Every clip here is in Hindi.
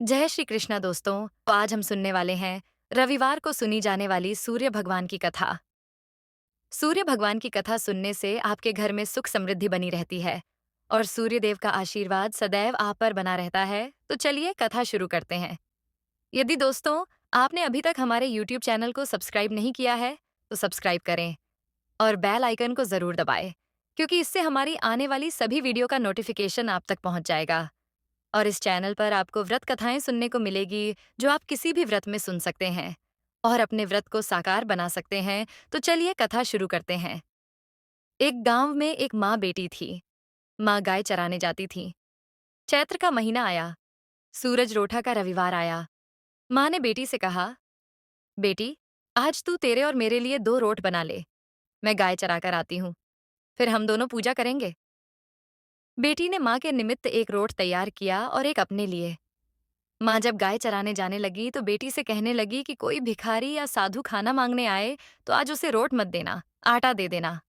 जय श्री कृष्णा दोस्तों। तो आज हम सुनने वाले हैं रविवार को सुनी जाने वाली सूर्य भगवान की कथा। सूर्य भगवान की कथा सुनने से आपके घर में सुख समृद्धि बनी रहती है और सूर्य देव का आशीर्वाद सदैव आप पर बना रहता है। तो चलिए कथा शुरू करते हैं। यदि दोस्तों आपने अभी तक हमारे YouTube चैनल को सब्सक्राइब नहीं किया है तो सब्सक्राइब करें और बेल आइकन को जरूर दबाएं, क्योंकि इससे हमारी आने वाली सभी वीडियो का नोटिफिकेशन आप तक पहुंच जाएगा। और इस चैनल पर आपको व्रत कथाएं सुनने को मिलेगी जो आप किसी भी व्रत में सुन सकते हैं और अपने व्रत को साकार बना सकते हैं। तो चलिए कथा शुरू करते हैं। एक गांव में एक माँ बेटी थी। माँ गाय चराने जाती थी। चैत्र का महीना आया। सूरज रोठा का रविवार आया। माँ ने बेटी से कहा, बेटी, आज तू तेरे और मेरे लिए 2 रोट बना ले। मैं गाय चरा कर आती हूँ, फिर हम दोनों पूजा करेंगे। बेटी ने माँ के निमित्त एक रोट तैयार किया और एक अपने लिए। माँ जब गाय चराने जाने लगी तो बेटी से कहने लगी कि कोई भिखारी या साधु खाना मांगने आए तो आज उसे रोट मत देना, आटा दे देना।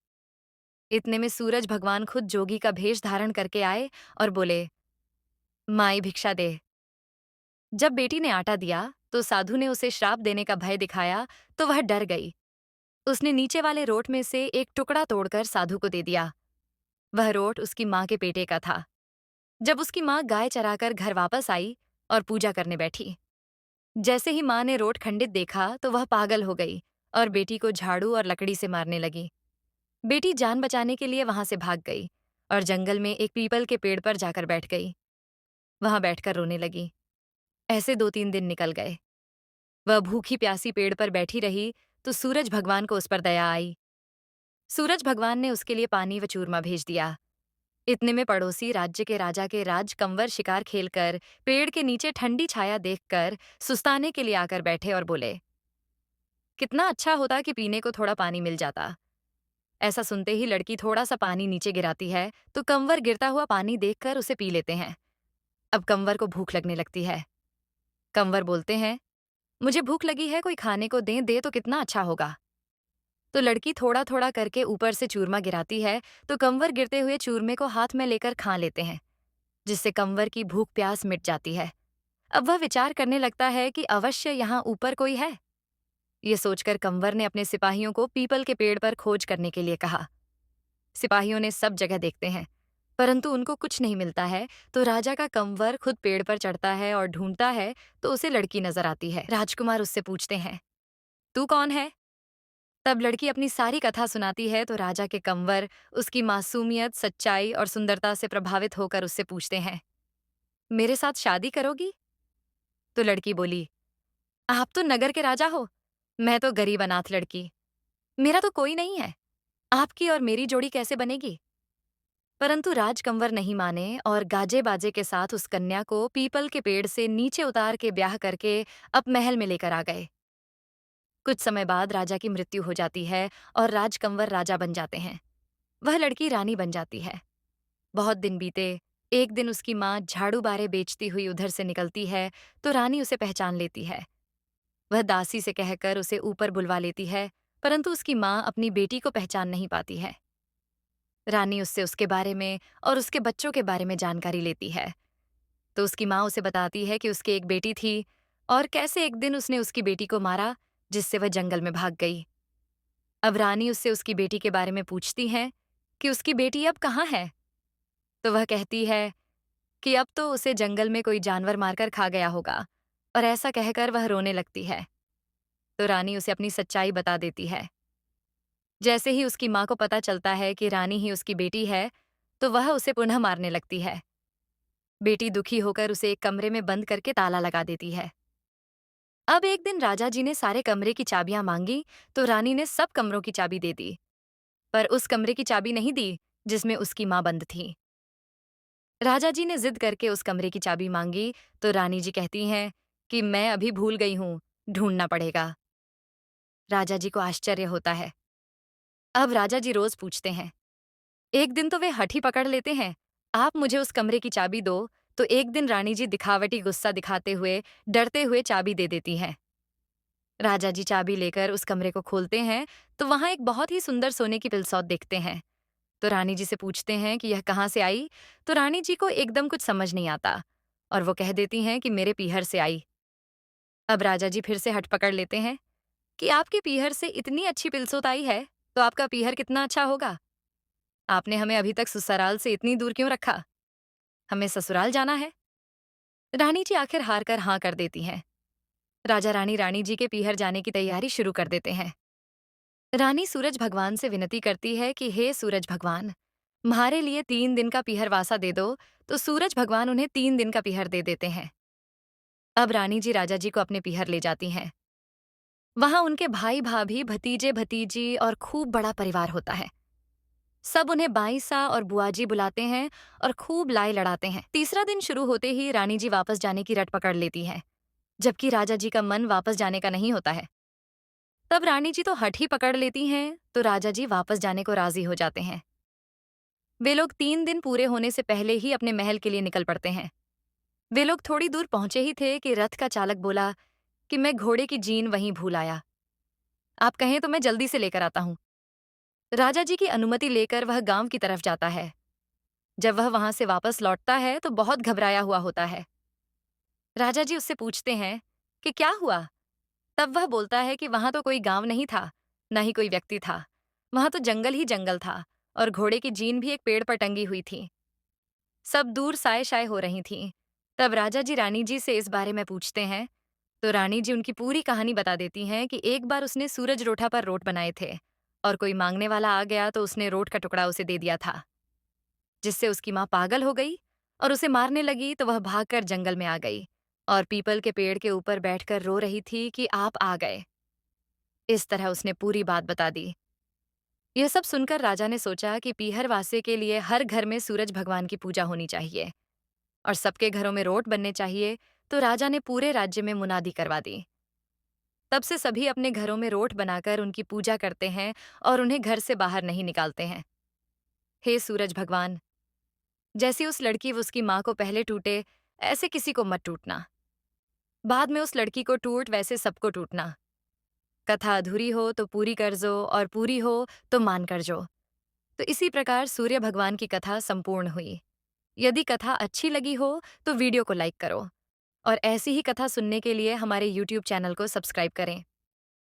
इतने में सूरज भगवान खुद जोगी का भेष धारण करके आए और बोले, माई भिक्षा दे। जब बेटी ने आटा दिया तो साधु ने उसे श्राप देने का भय दिखाया तो वह डर गई। उसने नीचे वाले रोट में से एक टुकड़ा तोड़कर साधु को दे दिया। वह रोट उसकी माँ के पेटे का था। जब उसकी माँ गाय चराकर घर वापस आई और पूजा करने बैठी, जैसे ही माँ ने रोट खंडित देखा तो वह पागल हो गई और बेटी को झाड़ू और लकड़ी से मारने लगी। बेटी जान बचाने के लिए वहां से भाग गई और जंगल में एक पीपल के पेड़ पर जाकर बैठ गई। वहां बैठकर रोने लगी। ऐसे 2-3 दिन निकल गए। वह भूखी प्यासी पेड़ पर बैठी रही तो सूरज भगवान को उस पर दया आई। सूरज भगवान ने उसके लिए पानी व चूरमा भेज दिया। इतने में पड़ोसी राज्य के राजा के राजकंवर शिकार खेलकर पेड़ के नीचे ठंडी छाया देखकर सुस्ताने के लिए आकर बैठे और बोले, कितना अच्छा होता कि पीने को थोड़ा पानी मिल जाता। ऐसा सुनते ही लड़की थोड़ा सा पानी नीचे गिराती है तो कंवर गिरता हुआ पानी देखकर उसे पी लेते हैं। अब कंवर को भूख लगने लगती है। कंवर बोलते हैं, मुझे भूख लगी है, कोई खाने को दे तो कितना अच्छा होगा। तो लड़की थोड़ा थोड़ा करके ऊपर से चूरमा गिराती है तो कंवर गिरते हुए चूरमे को हाथ में लेकर खा लेते हैं, जिससे कंवर की भूख प्यास मिट जाती है। अब वह विचार करने लगता है कि अवश्य यहाँ ऊपर कोई है। ये सोचकर कंवर ने अपने सिपाहियों को पीपल के पेड़ पर खोज करने के लिए कहा। सिपाहियों ने सब जगह देखते हैं, परंतु उनको कुछ नहीं मिलता है। तो राजा का कंवर खुद पेड़ पर चढ़ता है और ढूंढता है तो उसे लड़की नजर आती है। राजकुमार उससे पूछते हैं, तू कौन है? तब लड़की अपनी सारी कथा सुनाती है तो राजा के कंवर उसकी मासूमियत, सच्चाई और सुंदरता से प्रभावित होकर उससे पूछते हैं, मेरे साथ शादी करोगी? तो लड़की बोली, आप तो नगर के राजा हो, मैं तो गरीब अनाथ लड़की, मेरा तो कोई नहीं है, आपकी और मेरी जोड़ी कैसे बनेगी? परंतु राजकंवर नहीं माने और गाजे बाजे के साथ उस कन्या को पीपल के पेड़ से नीचे उतार के ब्याह करके अब महल में लेकर आ गए। कुछ समय बाद राजा की मृत्यु हो जाती है और राजकंवर राजा बन जाते हैं। वह लड़की रानी बन जाती है। बहुत दिन बीते। एक दिन उसकी माँ झाड़ू बारे बेचती हुई उधर से निकलती है तो रानी उसे पहचान लेती है। वह दासी से कहकर उसे ऊपर बुलवा लेती है, परंतु उसकी माँ अपनी बेटी को पहचान नहीं पाती है। रानी उससे उसके बारे में और उसके बच्चों के बारे में जानकारी लेती है। तो उसकी माँ उसे बताती है कि उसकी एक बेटी थी और कैसे एक दिन उसने उसकी बेटी को मारा, जिससे वह जंगल में भाग गई। अब रानी उससे उसकी बेटी के बारे में पूछती है कि उसकी बेटी अब कहाँ है। तो वह कहती है कि अब तो उसे जंगल में कोई जानवर मारकर खा गया होगा, और ऐसा कहकर वह रोने लगती है। तो रानी उसे अपनी सच्चाई बता देती है। जैसे ही उसकी माँ को पता चलता है कि रानी ही उसकी बेटी है, तो वह उसे पुनः मारने लगती है। बेटी दुखी होकर उसे एक कमरे में बंद करके ताला लगा देती है। अब एक दिन राजा जी ने सारे कमरे की चाबियां मांगी तो रानी ने सब कमरों की चाबी दे दी, पर उस कमरे की चाबी नहीं दी जिसमें उसकी माँ बंद थी। राजा जी ने जिद करके उस कमरे की चाबी मांगी तो रानी जी कहती हैं कि मैं अभी भूल गई हूँ, ढूंढना पड़ेगा। राजा जी को आश्चर्य होता है। अब राजा जी रोज पूछते हैं। एक दिन तो वे हठी पकड़ लेते हैं, आप मुझे उस कमरे की चाबी दो। तो एक दिन रानी जी दिखावटी गुस्सा दिखाते हुए डरते हुए चाबी दे देती हैं। राजा जी चाबी लेकर उस कमरे को खोलते हैं तो वहां एक बहुत ही सुंदर सोने की पिलसौत देखते हैं। तो रानी जी से पूछते हैं कि यह कहाँ से आई। तो रानी जी को एकदम कुछ समझ नहीं आता और वो कह देती हैं कि मेरे पीहर से आई। अब राजा जी फिर से हट पकड़ लेते हैं कि आपके पीहर से इतनी अच्छी पिलसोत आई है, तो आपका पीहर कितना अच्छा होगा। आपने हमें अभी तक ससुराल से इतनी दूर क्यों रखा? हमें ससुराल जाना है। रानी जी आखिर हार कर हाँ कर देती हैं। राजा रानी रानी जी के पीहर जाने की तैयारी शुरू कर देते हैं। रानी सूरज भगवान से विनती करती है कि हे सूरज भगवान, म्हारे लिए 3 दिन का पीहर वासा दे दो। तो सूरज भगवान उन्हें 3 दिन का पीहर दे देते हैं। अब रानी जी राजा जी को अपने पीहर ले जाती हैं। वहां उनके भाई भाभी भतीजे भतीजी और खूब बड़ा परिवार होता है। सब उन्हें बाईसा और बुआजी बुलाते हैं और खूब लाई लड़ाते हैं। तीसरा दिन शुरू होते ही रानी जी वापस जाने की रट पकड़ लेती हैं, जबकि राजा जी का मन वापस जाने का नहीं होता है। तब रानी जी तो हठ ही पकड़ लेती हैं, तो राजा जी वापस जाने को राजी हो जाते हैं। वे लोग 3 दिन पूरे होने से पहले ही अपने महल के लिए निकल पड़ते हैं। वे लोग थोड़ी दूर पहुंचे ही थे कि रथ का चालक बोला कि मैं घोड़े की जीन वहीं भूल आया। आप कहें तो मैं जल्दी से लेकर आता हूँ। राजा जी की अनुमति लेकर वह गांव की तरफ जाता है। जब वह वहां से वापस लौटता है तो बहुत घबराया हुआ होता है। राजा जी उससे पूछते हैं कि क्या हुआ? तब वह बोलता है कि वहां तो कोई गांव नहीं था, न ही कोई व्यक्ति था। वहां तो जंगल ही जंगल था और घोड़े की जीन भी एक पेड़ पर टंगी हुई थी। सब दूर साए शाए हो रही थीं। तब राजा जी रानी जी से इस बारे में पूछते हैं, तो रानी जी उनकी पूरी कहानी बता देती हैं कि एक बार उसने सूरज रोठा पर रोट बनाए थे और कोई मांगने वाला आ गया तो उसने रोट का टुकड़ा उसे दे दिया था, जिससे उसकी माँ पागल हो गई और उसे मारने लगी। तो वह भागकर जंगल में आ गई और पीपल के पेड़ के ऊपर बैठकर रो रही थी कि आप आ गए। इस तरह उसने पूरी बात बता दी। यह सब सुनकर राजा ने सोचा कि पीहर वासे के लिए हर घर में सूरज भगवान की पूजा होनी चाहिए और सबके घरों में रोट बनने चाहिए। तो राजा ने पूरे राज्य में मुनादी करवा दी। तब से सभी अपने घरों में रोट बनाकर उनकी पूजा करते हैं और उन्हें घर से बाहर नहीं निकालते हैं। हे सूरज भगवान, जैसी उस लड़की व उसकी माँ को पहले टूटे, ऐसे किसी को मत टूटना। बाद में उस लड़की को टूट वैसे सबको टूटना। कथा अधूरी हो तो पूरी कर जो और पूरी हो तो मान कर जो। तो इसी प्रकार सूर्य भगवान की कथा संपूर्ण हुई। यदि कथा अच्छी लगी हो तो वीडियो को लाइक करो और ऐसी ही कथा सुनने के लिए हमारे YouTube चैनल को सब्सक्राइब करें।